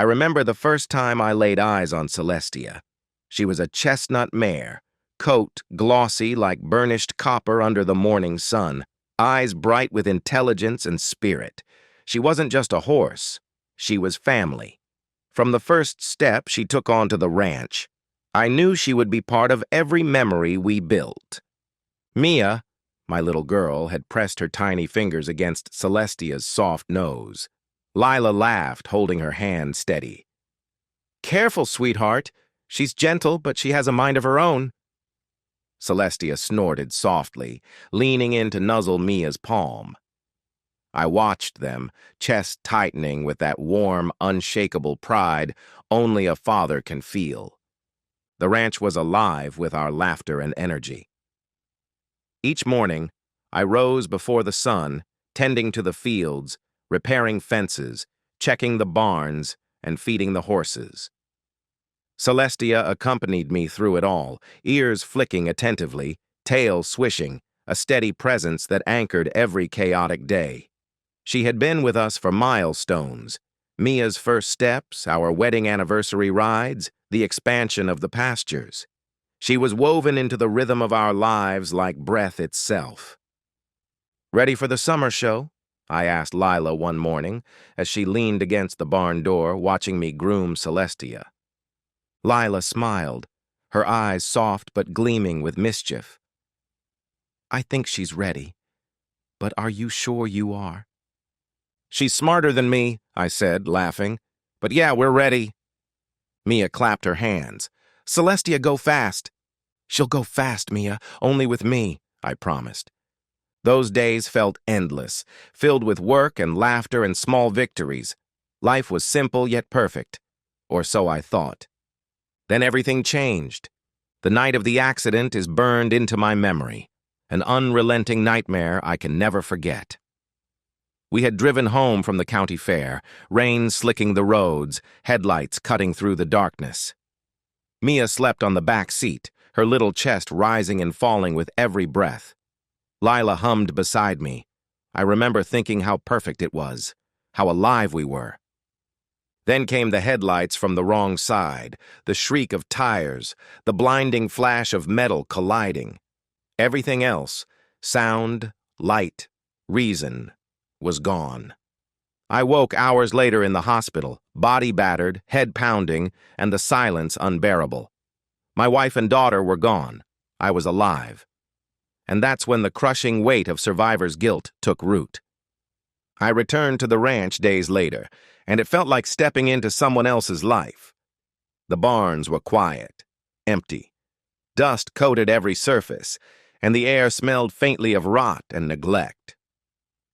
I remember the first time I laid eyes on Celestia. She was a chestnut mare, coat glossy like burnished copper under the morning sun, eyes bright with intelligence and spirit. She wasn't just a horse, she was family. From the first step she took onto the ranch, I knew she would be part of every memory we built. Mia, my little girl, had pressed her tiny fingers against Celestia's soft nose. Lila laughed, holding her hand steady. "Careful, sweetheart. She's gentle, but she has a mind of her own." Celestia snorted softly, leaning in to nuzzle Mia's palm. I watched them, chest tightening with that warm, unshakable pride only a father can feel. The ranch was alive with our laughter and energy. Each morning, I rose before the sun, tending to the fields, repairing fences, checking the barns, and feeding the horses. Celestia accompanied me through it all, ears flicking attentively, tail swishing, a steady presence that anchored every chaotic day. She had been with us for milestones, Mia's first steps, our wedding anniversary rides, the expansion of the pastures. She was woven into the rhythm of our lives like breath itself. "Ready for the summer show?" I asked Lila one morning as she leaned against the barn door, watching me groom Celestia. Lila smiled, her eyes soft but gleaming with mischief. "I think she's ready, but are you sure you are?" "She's smarter than me," I said, laughing. "But yeah, we're ready." Mia clapped her hands. "Celestia, go fast." "She'll go fast, Mia, only with me," I promised. Those days felt endless, filled with work and laughter and small victories. Life was simple yet perfect, or so I thought. Then everything changed. The night of the accident is burned into my memory, an unrelenting nightmare I can never forget. We had driven home from the county fair, rain slicking the roads, headlights cutting through the darkness. Mia slept on the back seat, her little chest rising and falling with every breath. Lila hummed beside me. I remember thinking how perfect it was, how alive we were. Then came the headlights from the wrong side, the shriek of tires, the blinding flash of metal colliding. Everything else, sound, light, reason, was gone. I woke hours later in the hospital, body battered, head pounding, and the silence unbearable. My wife and daughter were gone. I was alive. And that's when the crushing weight of survivor's guilt took root. I returned to the ranch days later, and it felt like stepping into someone else's life. The barns were quiet, empty. Dust coated every surface, and the air smelled faintly of rot and neglect.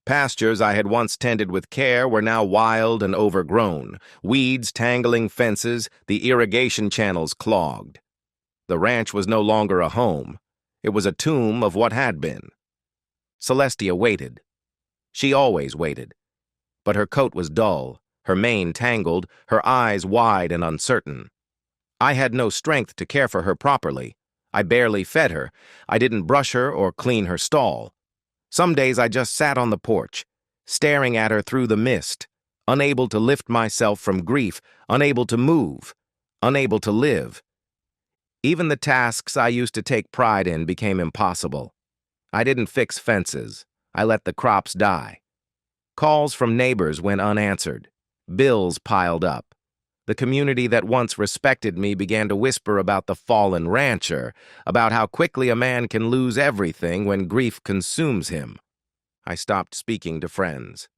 Pastures I had once tended with care were now wild and overgrown, weeds tangling fences, the irrigation channels clogged. The ranch was no longer a home. It was a tomb of what had been. Celestia waited. She always waited. But her coat was dull, her mane tangled, her eyes wide and uncertain. I had no strength to care for her properly. I barely fed her. I didn't brush her or clean her stall. Some days I just sat on the porch, staring at her through the mist, unable to lift myself from grief, unable to move, unable to live. Even the tasks I used to take pride in became impossible. I didn't fix fences. I let the crops die. Calls from neighbors went unanswered. Bills piled up. The community that once respected me began to whisper about the fallen rancher, about how quickly a man can lose everything when grief consumes him. I stopped speaking to friends.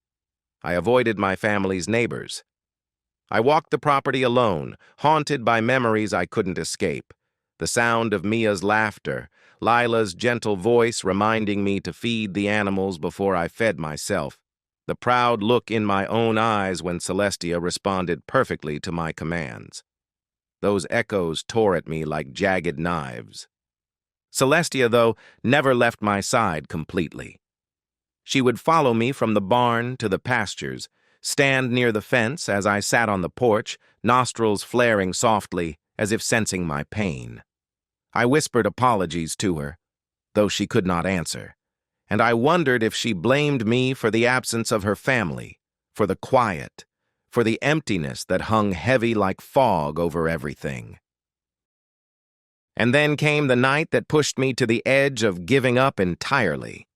I avoided my family's neighbors. I walked the property alone, haunted by memories I couldn't escape. The sound of Mia's laughter, Lila's gentle voice reminding me to feed the animals before I fed myself, the proud look in my own eyes when Celestia responded perfectly to my commands. Those echoes tore at me like jagged knives. Celestia, though, never left my side completely. She would follow me from the barn to the pastures, stand near the fence as I sat on the porch, nostrils flaring softly as if sensing my pain. I whispered apologies to her, though she could not answer, and I wondered if she blamed me for the absence of her family, for the quiet, for the emptiness that hung heavy like fog over everything. And then came the night that pushed me to the edge of giving up entirely.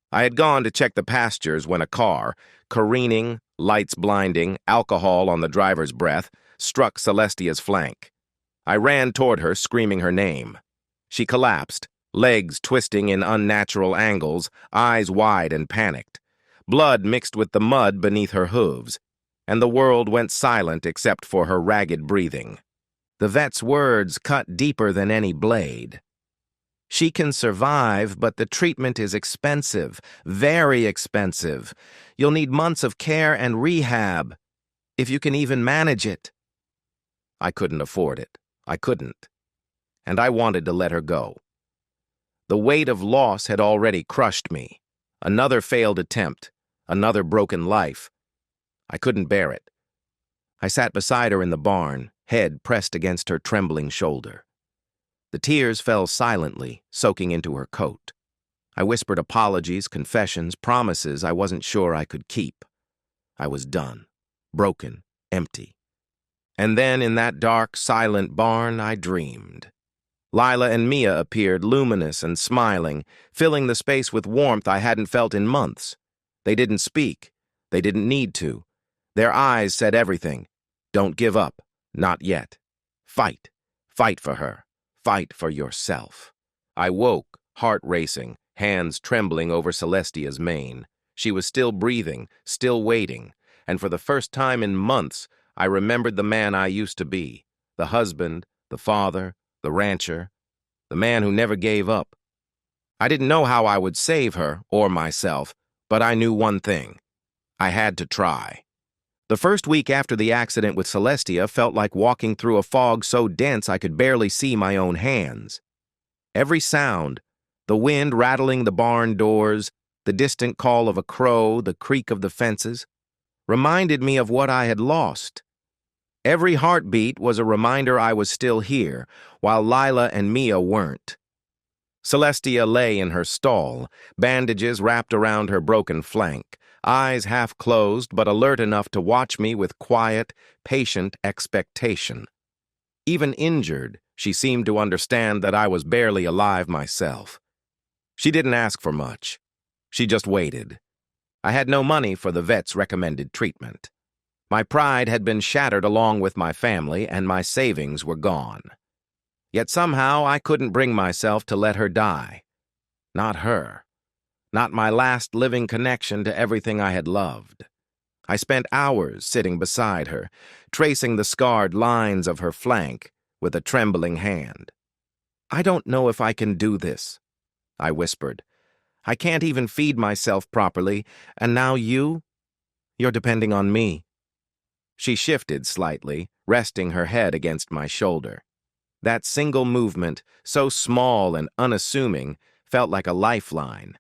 I had gone to check the pastures when a car, careening, lights blinding, alcohol on the driver's breath, struck Celestia's flank. I ran toward her, screaming her name. She collapsed, legs twisting in unnatural angles, eyes wide and panicked. Blood mixed with the mud beneath her hooves, and the world went silent except for her ragged breathing. The vet's words cut deeper than any blade. She can survive, but the treatment is expensive, very expensive. You'll need months of care and rehab, if you can even manage it. I couldn't afford it. I couldn't. And I wanted to let her go. The weight of loss had already crushed me. Another failed attempt, another broken life. I couldn't bear it. I sat beside her in the barn, head pressed against her trembling shoulder. The tears fell silently, soaking into her coat. I whispered apologies, confessions, promises I wasn't sure I could keep. I was done, broken, empty. And then in that dark, silent barn, I dreamed. Lila and Mia appeared, luminous and smiling, filling the space with warmth I hadn't felt in months. They didn't speak. They didn't need to. Their eyes said everything. Don't give up. Not yet. Fight. Fight for her. Fight for yourself. I woke, heart racing, hands trembling over Celestia's mane. She was still breathing, still waiting, and for the first time in months, I remembered the man I used to be, the husband, the father, the rancher, the man who never gave up. I didn't know how I would save her or myself, but I knew one thing. I had to try. The first week after the accident with Celestia felt like walking through a fog so dense I could barely see my own hands. Every sound, the wind rattling the barn doors, the distant call of a crow, the creak of the fences, reminded me of what I had lost. Every heartbeat was a reminder I was still here, while Lila and Mia weren't. Celestia lay in her stall, bandages wrapped around her broken flank, eyes half closed but alert enough to watch me with quiet, patient expectation. Even injured, she seemed to understand that I was barely alive myself. She didn't ask for much. She just waited. I had no money for the vet's recommended treatment. My pride had been shattered along with my family, and my savings were gone. Yet somehow I couldn't bring myself to let her die. Not her. Not my last living connection to everything I had loved. I spent hours sitting beside her, tracing the scarred lines of her flank with a trembling hand. "I don't know if I can do this," I whispered. "I can't even feed myself properly, and now you're depending on me." She shifted slightly, resting her head against my shoulder. That single movement, so small and unassuming, felt like a lifeline.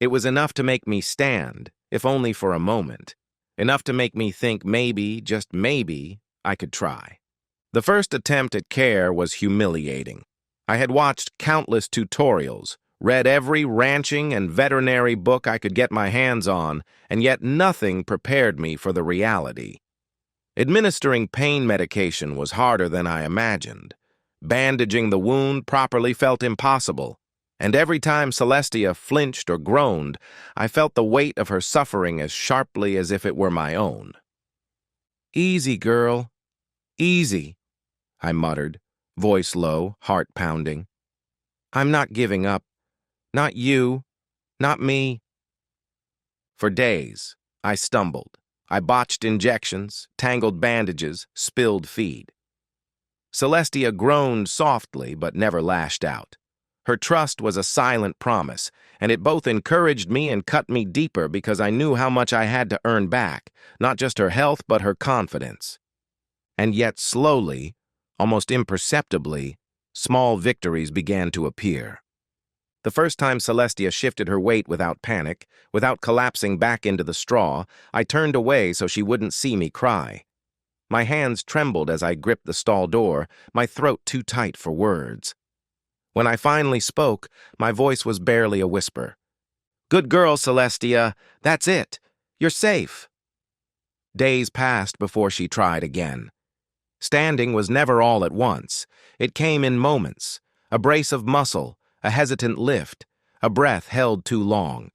It was enough to make me stand, if only for a moment. Enough to make me think maybe, just maybe, I could try. The first attempt at care was humiliating. I had watched countless tutorials, read every ranching and veterinary book I could get my hands on, and yet nothing prepared me for the reality. Administering pain medication was harder than I imagined. Bandaging the wound properly felt impossible. And every time Celestia flinched or groaned, I felt the weight of her suffering as sharply as if it were my own. "Easy, girl. Easy," I muttered, voice low, heart pounding. "I'm not giving up. Not you. Not me." For days, I stumbled. I botched injections, tangled bandages, spilled feed. Celestia groaned softly but never lashed out. Her trust was a silent promise, and it both encouraged me and cut me deeper because I knew how much I had to earn back, not just her health but her confidence. And yet slowly, almost imperceptibly, small victories began to appear. The first time Celestia shifted her weight without panic, without collapsing back into the straw, I turned away so she wouldn't see me cry. My hands trembled as I gripped the stall door, my throat too tight for words. When I finally spoke, my voice was barely a whisper. "Good girl, Celestia. That's it. You're safe." Days passed before she tried again. Standing was never all at once. It came in moments, a brace of muscle, a hesitant lift, a breath held too long.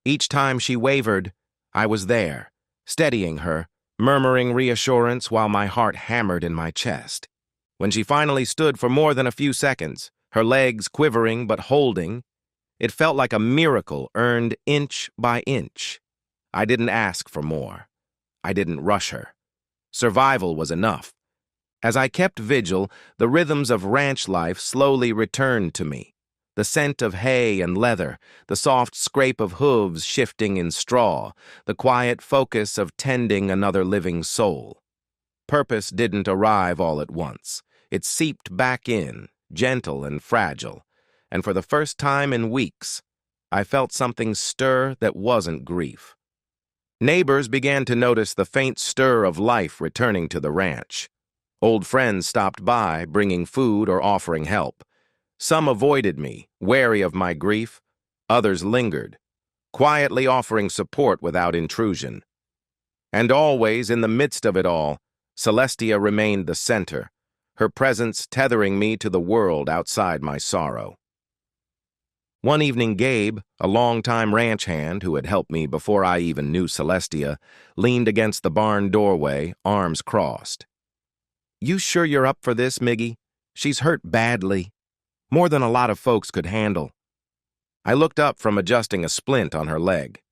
Each time she wavered, I was there, steadying her, murmuring reassurance while my heart hammered in my chest. When she finally stood for more than a few seconds, her legs quivering but holding, it felt like a miracle earned inch by inch. I didn't ask for more. I didn't rush her. Survival was enough. As I kept vigil, the rhythms of ranch life slowly returned to me. The scent of hay and leather, the soft scrape of hooves shifting in straw, the quiet focus of tending another living soul. Purpose didn't arrive all at once. It seeped back in, gentle and fragile, and for the first time in weeks, I felt something stir that wasn't grief. Neighbors began to notice the faint stir of life returning to the ranch. Old friends stopped by, bringing food or offering help. Some avoided me, wary of my grief. Others lingered, quietly offering support without intrusion. And always, in the midst of it all, Celestia remained the center, her presence tethering me to the world outside my sorrow. One evening, Gabe, a longtime ranch hand who had helped me before I even knew Celestia, leaned against the barn doorway, arms crossed. "You sure you're up for this, Miggy? She's hurt badly. More than a lot of folks could handle." I looked up from adjusting a splint on her leg.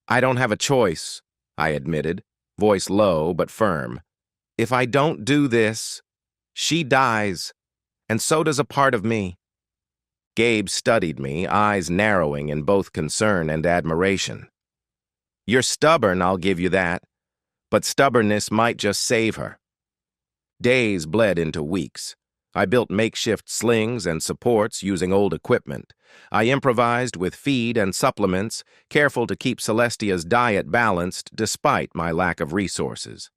"I don't have a choice," I admitted, voice low but firm. "If I don't do this, she dies, and so does a part of me." Gabe studied me, eyes narrowing in both concern and admiration. "You're stubborn, I'll give you that, but stubbornness might just save her." Days bled into weeks. I built makeshift slings and supports using old equipment. I improvised with feed and supplements, careful to keep Celestia's diet balanced despite my lack of resources.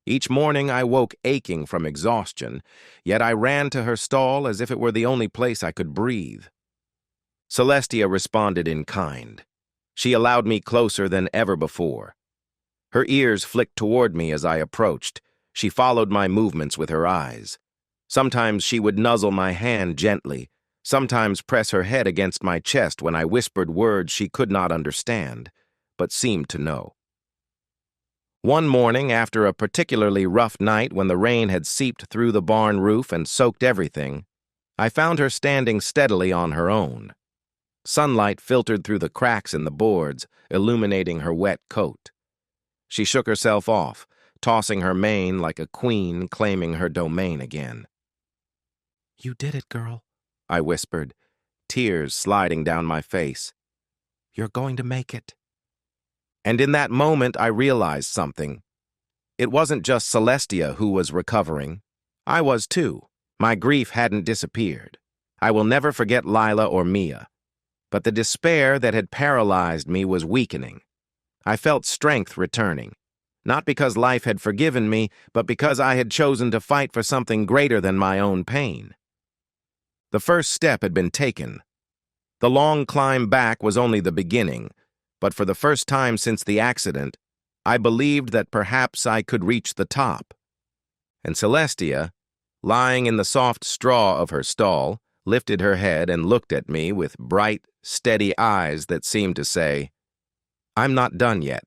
Each morning I woke aching from exhaustion, yet I ran to her stall as if it were the only place I could breathe. Celestia responded in kind. She allowed me closer than ever before. Her ears flicked toward me as I approached. She followed my movements with her eyes. Sometimes she would nuzzle my hand gently, sometimes press her head against my chest when I whispered words she could not understand, but seemed to know. One morning, after a particularly rough night when the rain had seeped through the barn roof and soaked everything, I found her standing steadily on her own. Sunlight filtered through the cracks in the boards, illuminating her wet coat. She shook herself off, tossing her mane like a queen claiming her domain again. "You did it, girl," I whispered, tears sliding down my face. "You're going to make it." And in that moment, I realized something. It wasn't just Celestia who was recovering. I was too. My grief hadn't disappeared. I will never forget Lila or Mia. But the despair that had paralyzed me was weakening. I felt strength returning, not because life had forgiven me, but because I had chosen to fight for something greater than my own pain. The first step had been taken. The long climb back was only the beginning, but for the first time since the accident, I believed that perhaps I could reach the top. And Celestia, lying in the soft straw of her stall, lifted her head and looked at me with bright, steady eyes that seemed to say, "I'm not done yet,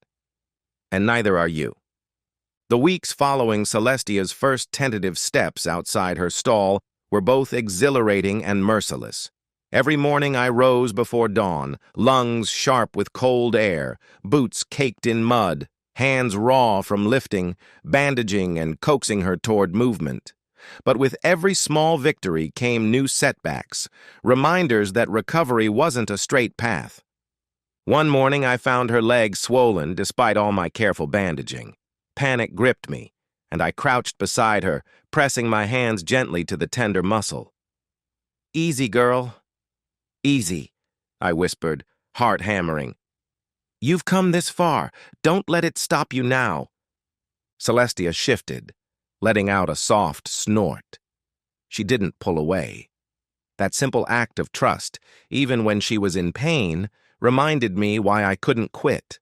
and neither are you." The weeks following Celestia's first tentative steps outside her stall were both exhilarating and merciless. Every morning I rose before dawn, lungs sharp with cold air, boots caked in mud, hands raw from lifting, bandaging and coaxing her toward movement. But with every small victory came new setbacks, reminders that recovery wasn't a straight path. One morning I found her leg swollen despite all my careful bandaging. Panic gripped me, and I crouched beside her, pressing my hands gently to the tender muscle. "Easy, girl. Easy," I whispered, heart hammering. "You've come this far. Don't let it stop you now." Celestia shifted, letting out a soft snort. She didn't pull away. That simple act of trust, even when she was in pain, reminded me why I couldn't quit.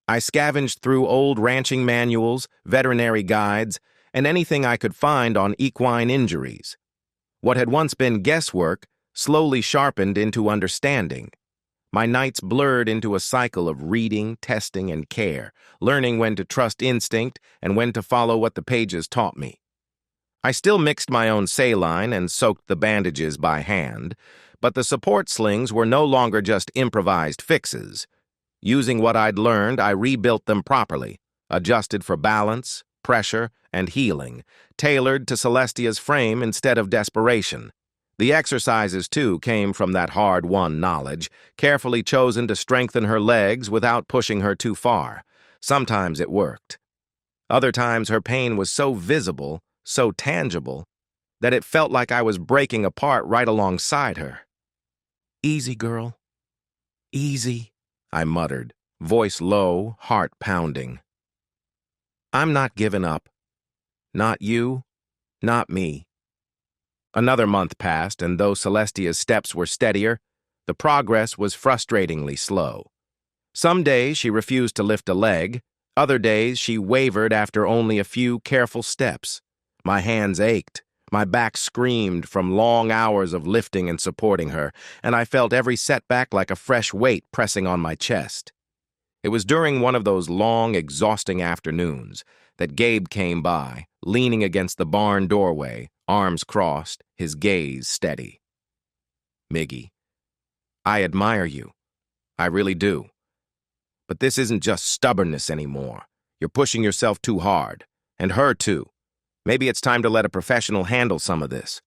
I scavenged through old ranching manuals, veterinary guides, and anything I could find on equine injuries. What had once been guesswork slowly sharpened into understanding. My nights blurred into a cycle of reading, testing, and care, learning when to trust instinct and when to follow what the pages taught me. I still mixed my own saline and soaked the bandages by hand, but the support slings were no longer just improvised fixes. Using what I'd learned, I rebuilt them properly, adjusted for balance, pressure, and healing, tailored to Celestia's frame instead of desperation. The exercises, too, came from that hard-won knowledge, carefully chosen to strengthen her legs without pushing her too far. Sometimes it worked. Other times her pain was so visible, so tangible, that it felt like I was breaking apart right alongside her. "Easy, girl. Easy," I muttered, voice low, heart pounding. "I'm not giving up. Not you, not me." Another month passed, and though Celestia's steps were steadier, the progress was frustratingly slow. Some days she refused to lift a leg, other days she wavered after only a few careful steps. My hands ached, my back screamed from long hours of lifting and supporting her, and I felt every setback like a fresh weight pressing on my chest. It was during one of those long, exhausting afternoons that Gabe came by, leaning against the barn doorway, arms crossed, his gaze steady. "Miggy, I admire you. I really do. But this isn't just stubbornness anymore. You're pushing yourself too hard. And her, too. Maybe it's time to let a professional handle some of this."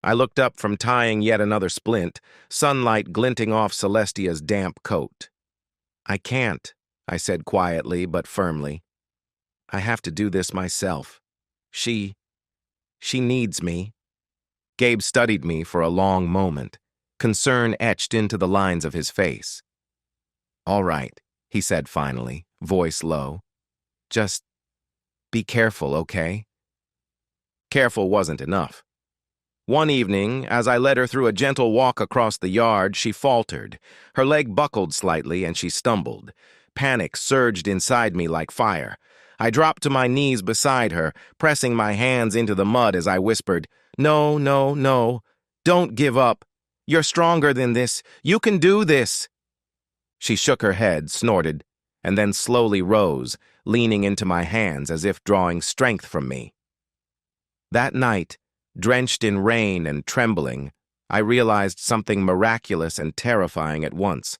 I looked up from tying yet another splint, sunlight glinting off Celestia's damp coat. "I can't," I said quietly but firmly. "I have to do this myself. She needs me." Gabe studied me for a long moment, concern etched into the lines of his face. "All right," he said finally, voice low. "Just be careful, okay?" Careful wasn't enough. One evening, as I led her through a gentle walk across the yard, she faltered. Her leg buckled slightly and she stumbled. Panic surged inside me like fire. I dropped to my knees beside her, pressing my hands into the mud as I whispered, "No, no, no. Don't give up. You're stronger than this. You can do this." She shook her head, snorted, and then slowly rose, leaning into my hands as if drawing strength from me. That night, drenched in rain and trembling, I realized something miraculous and terrifying at once.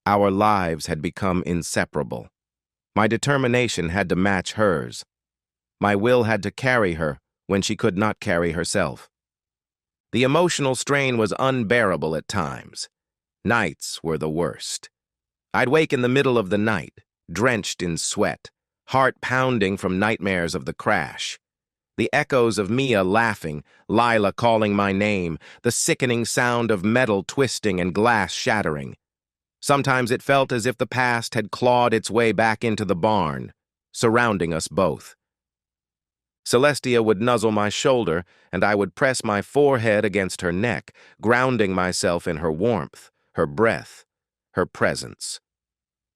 Our lives had become inseparable. My determination had to match hers. My will had to carry her when she could not carry herself. The emotional strain was unbearable at times. Nights were the worst. I'd wake in the middle of the night, drenched in sweat, heart pounding from nightmares of the crash. The echoes of Mia laughing, Lila calling my name, the sickening sound of metal twisting and glass shattering. Sometimes it felt as if the past had clawed its way back into the barn, surrounding us both. Celestia would nuzzle my shoulder, and I would press my forehead against her neck, grounding myself in her warmth, her breath, her presence.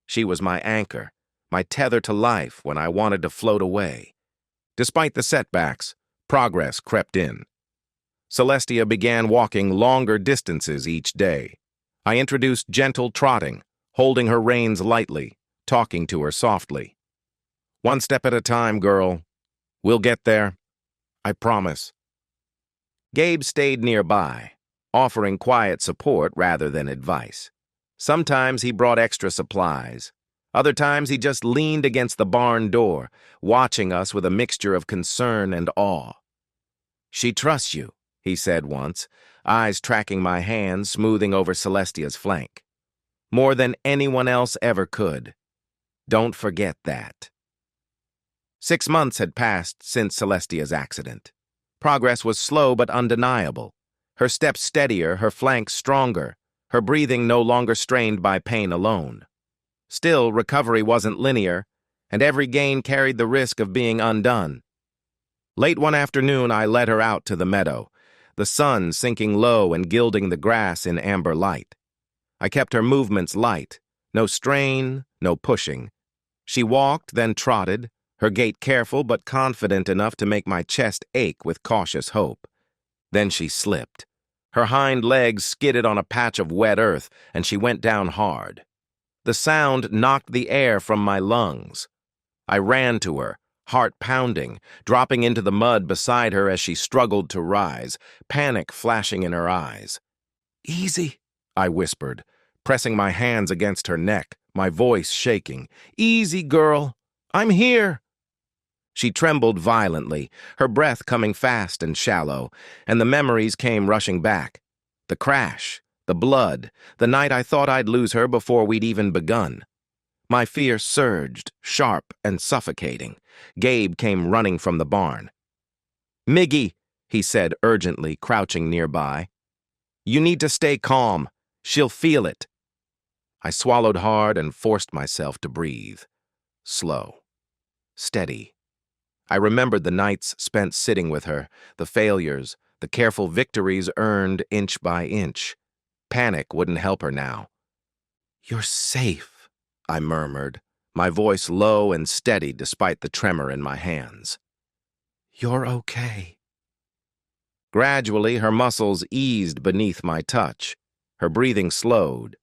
She was my anchor, my tether to life when I wanted to float away. Despite the setbacks, progress crept in. Celestia began walking longer distances each day. I introduced gentle trotting, holding her reins lightly, talking to her softly. "One step at a time, girl. We'll get there. I promise." Gabe stayed nearby, offering quiet support rather than advice. Sometimes he brought extra supplies. Other times he just leaned against the barn door, watching us with a mixture of concern and awe. "She trusts you," he said once, eyes tracking my hand, smoothing over Celestia's flank. "More than anyone else ever could. Don't forget that." 6 months had passed since Celestia's accident. Progress was slow but undeniable. Her steps steadier, her flanks stronger, her breathing no longer strained by pain alone. Still, recovery wasn't linear, and every gain carried the risk of being undone. Late one afternoon, I led her out to the meadow, the sun sinking low and gilding the grass in amber light. I kept her movements light, no strain, no pushing, She walked, then trotted, her gait careful but confident enough to make my chest ache with cautious hope. Then she slipped. Her hind legs skidded on a patch of wet earth, and she went down hard. The sound knocked the air from my lungs. I ran to her, heart pounding, dropping into the mud beside her as she struggled to rise, panic flashing in her eyes. "Easy," I whispered, pressing my hands against her neck, my voice shaking. "Easy, girl. I'm here." She trembled violently, her breath coming fast and shallow, and the memories came rushing back. The crash, the blood, the night I thought I'd lose her before we'd even begun. My fear surged, sharp and suffocating. Gabe came running from the barn. "Miggy," he said urgently, crouching nearby. "You need to stay calm. She'll feel it." I swallowed hard and forced myself to breathe. Slow. Steady. I remembered the nights spent sitting with her, the failures, the careful victories earned inch by inch. Panic wouldn't help her now. "You're safe," I murmured, my voice low and steady despite the tremor in my hands. "You're okay." Gradually, her muscles eased beneath my touch. Her breathing slowed.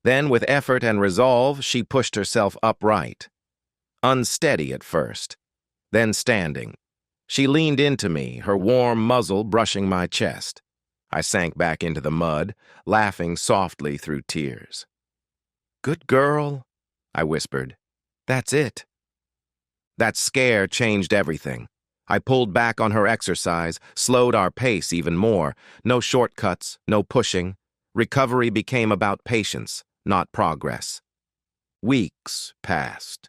Then, with effort and resolve, she pushed herself upright. Unsteady at first, then standing. She leaned into me, her warm muzzle brushing my chest. I sank back into the mud, laughing softly through tears. "Good girl," I whispered. "That's it." That scare changed everything. I pulled back on her exercise, slowed our pace even more. No shortcuts, no pushing. Recovery became about patience, not progress. Weeks passed.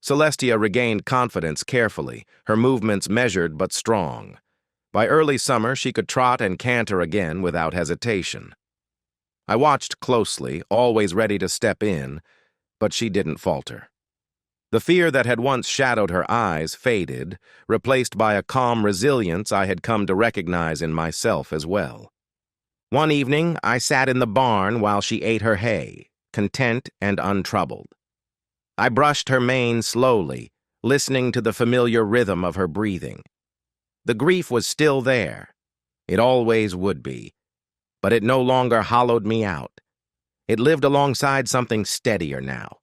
Celestia regained confidence carefully, her movements measured but strong. By early summer, she could trot and canter again without hesitation. I watched closely, always ready to step in, but she didn't falter. The fear that had once shadowed her eyes faded, replaced by a calm resilience I had come to recognize in myself as well. One evening, I sat in the barn while she ate her hay, content and untroubled. I brushed her mane slowly, listening to the familiar rhythm of her breathing. The grief was still there. It always would be. But it no longer hollowed me out. It lived alongside something steadier now.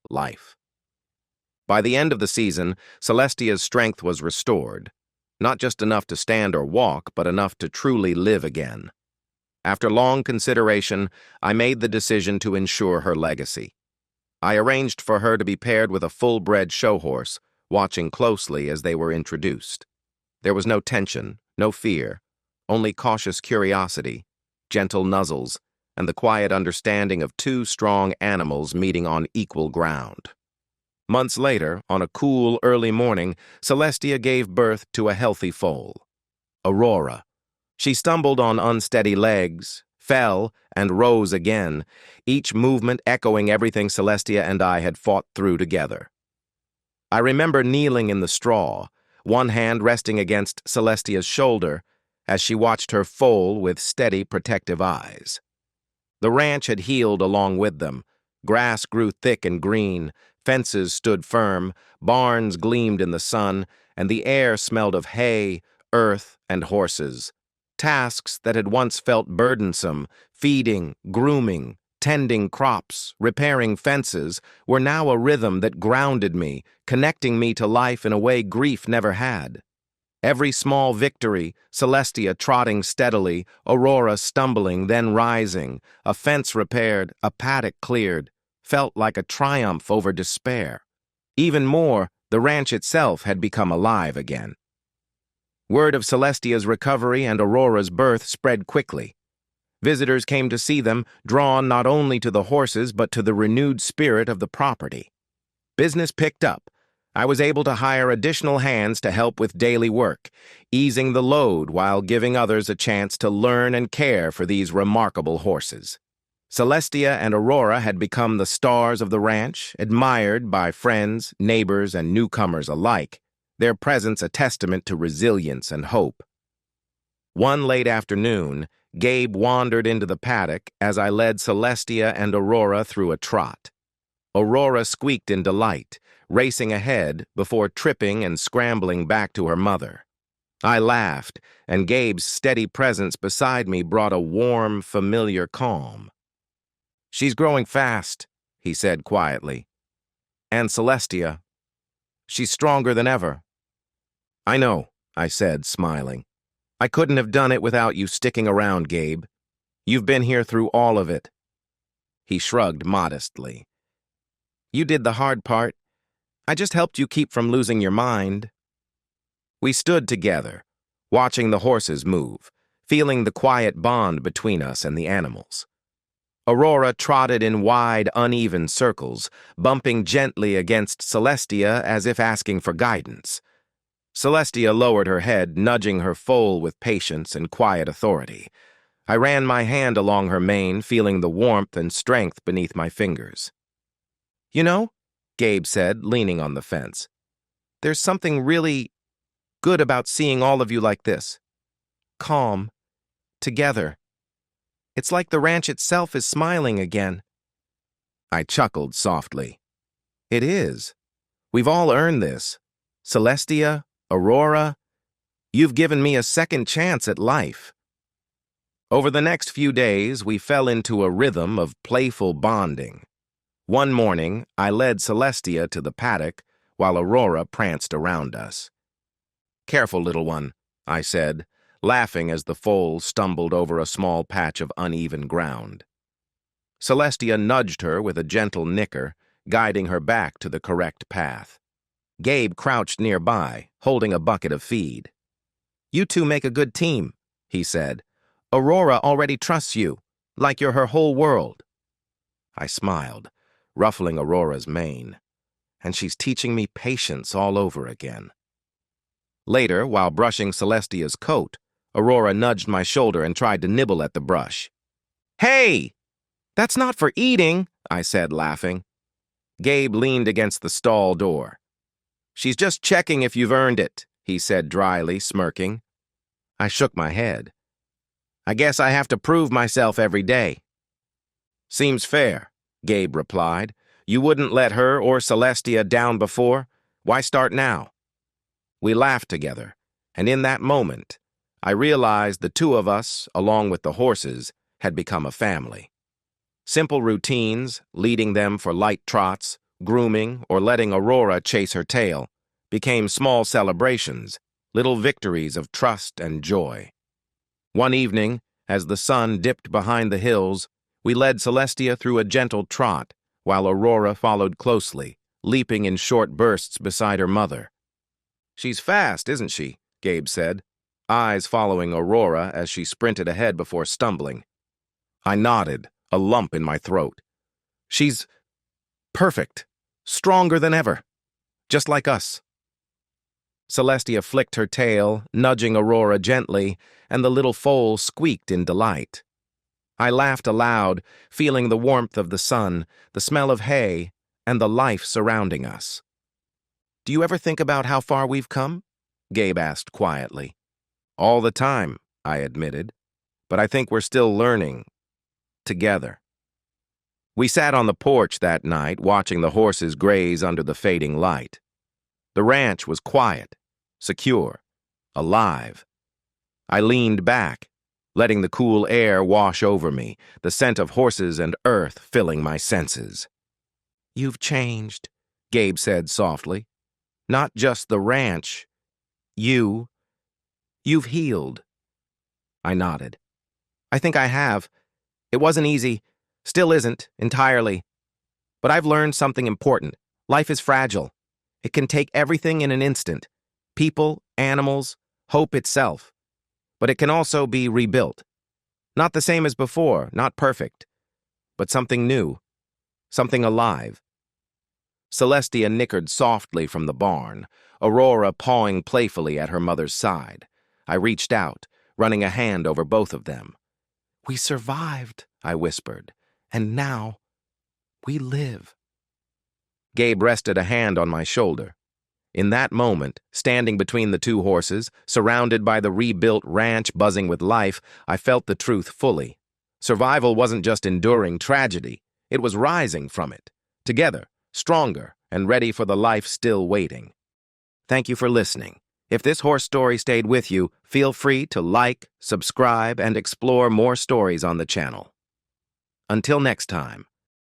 Life. By the end of the season, Celestia's strength was restored. Not just enough to stand or walk, but enough to truly live again. After long consideration, I made the decision to ensure her legacy. I arranged for her to be paired with a full-bred show horse, watching closely as they were introduced. There was no tension, no fear, only cautious curiosity, gentle nuzzles, and the quiet understanding of two strong animals meeting on equal ground. Months later, on a cool, early morning, Celestia gave birth to a healthy foal. Aurora. She stumbled on unsteady legs, fell, and rose again, each movement echoing everything Celestia and I had fought through together. I remember kneeling in the straw, one hand resting against Celestia's shoulder, as she watched her foal with steady, protective eyes. The ranch had healed along with them. Grass grew thick and green, fences stood firm, barns gleamed in the sun, and the air smelled of hay, earth, and horses. Tasks that had once felt burdensome, feeding, grooming, tending crops, repairing fences, were now a rhythm that grounded me, connecting me to life in a way grief never had. Every small victory, Celestia trotting steadily, Aurora stumbling, then rising, a fence repaired, a paddock cleared, felt like a triumph over despair. Even more, the ranch itself had become alive again. Word of Celestia's recovery and Aurora's birth spread quickly. Visitors came to see them, drawn not only to the horses but to the renewed spirit of the property. Business picked up. I was able to hire additional hands to help with daily work, easing the load while giving others a chance to learn and care for these remarkable horses. Celestia and Aurora had become the stars of the ranch, admired by friends, neighbors, and newcomers alike, their presence a testament to resilience and hope. One late afternoon, Gabe wandered into the paddock as I led Celestia and Aurora through a trot. Aurora squeaked in delight, racing ahead before tripping and scrambling back to her mother. I laughed, and Gabe's steady presence beside me brought a warm, familiar calm. "She's growing fast," he said quietly. "And Celestia, she's stronger than ever." "I know," I said, smiling. "I couldn't have done it without you sticking around, Gabe. You've been here through all of it." He shrugged modestly. "You did the hard part. I just helped you keep from losing your mind." We stood together, watching the horses move, feeling the quiet bond between us and the animals. Aurora trotted in wide, uneven circles, bumping gently against Celestia as if asking for guidance. Celestia lowered her head, nudging her foal with patience and quiet authority. I ran my hand along her mane, feeling the warmth and strength beneath my fingers. "You know," Gabe said, leaning on the fence, "there's something really good about seeing all of you like this. Calm. Together. It's like the ranch itself is smiling again." I chuckled softly. "It is. We've all earned this. Celestia, Aurora, you've given me a second chance at life." Over the next few days, we fell into a rhythm of playful bonding. One morning, I led Celestia to the paddock while Aurora pranced around us. "Careful, little one," I said, laughing as the foal stumbled over a small patch of uneven ground. Celestia nudged her with a gentle nicker, guiding her back to the correct path. Gabe crouched nearby, holding a bucket of feed. "You two make a good team," he said. "Aurora already trusts you, like you're her whole world." I smiled, ruffling Aurora's mane. And she's teaching me patience all over again. Later, while brushing Celestia's coat, Aurora nudged my shoulder and tried to nibble at the brush. "Hey! That's not for eating," I said, laughing. Gabe leaned against the stall door. "She's just checking if you've earned it," he said dryly, smirking. I shook my head. "I guess I have to prove myself every day." "Seems fair," Gabe replied. "You wouldn't let her or Celestia down before. Why start now?" We laughed together, and in that moment, I realized the two of us, along with the horses, had become a family. Simple routines, leading them for light trots, grooming, or letting Aurora chase her tail, became small celebrations, little victories of trust and joy. One evening, as the sun dipped behind the hills, we led Celestia through a gentle trot, while Aurora followed closely, leaping in short bursts beside her mother. "She's fast, isn't she?" Gabe said, eyes following Aurora as she sprinted ahead before stumbling. I nodded, a lump in my throat. "She's perfect, stronger than ever, just like us." Celestia flicked her tail, nudging Aurora gently, and the little foal squeaked in delight. I laughed aloud, feeling the warmth of the sun, the smell of hay, and the life surrounding us. "Do you ever think about how far we've come?" Gabe asked quietly. "All the time," I admitted, "but I think we're still learning. Together." We sat on the porch that night, watching the horses graze under the fading light. The ranch was quiet, secure, alive. I leaned back, letting the cool air wash over me, the scent of horses and earth filling my senses. "You've changed," Gabe said softly. "Not just the ranch. You've healed." I nodded. "I think I have. It wasn't easy, still isn't, entirely. But I've learned something important. Life is fragile. It can take everything in an instant. People, animals, hope itself. But it can also be rebuilt. Not the same as before, not perfect. But something new. Something alive." Celestia nickered softly from the barn, Aurora pawing playfully at her mother's side. I reached out, running a hand over both of them. "We survived," I whispered, "and now we live." Gabe rested a hand on my shoulder. In that moment, standing between the two horses, surrounded by the rebuilt ranch buzzing with life, I felt the truth fully. Survival wasn't just enduring tragedy, it was rising from it, Together, stronger and ready for the life still waiting. Thank you for listening. If this horse story stayed with you, feel free to like, subscribe, and explore more stories on the channel. Until next time.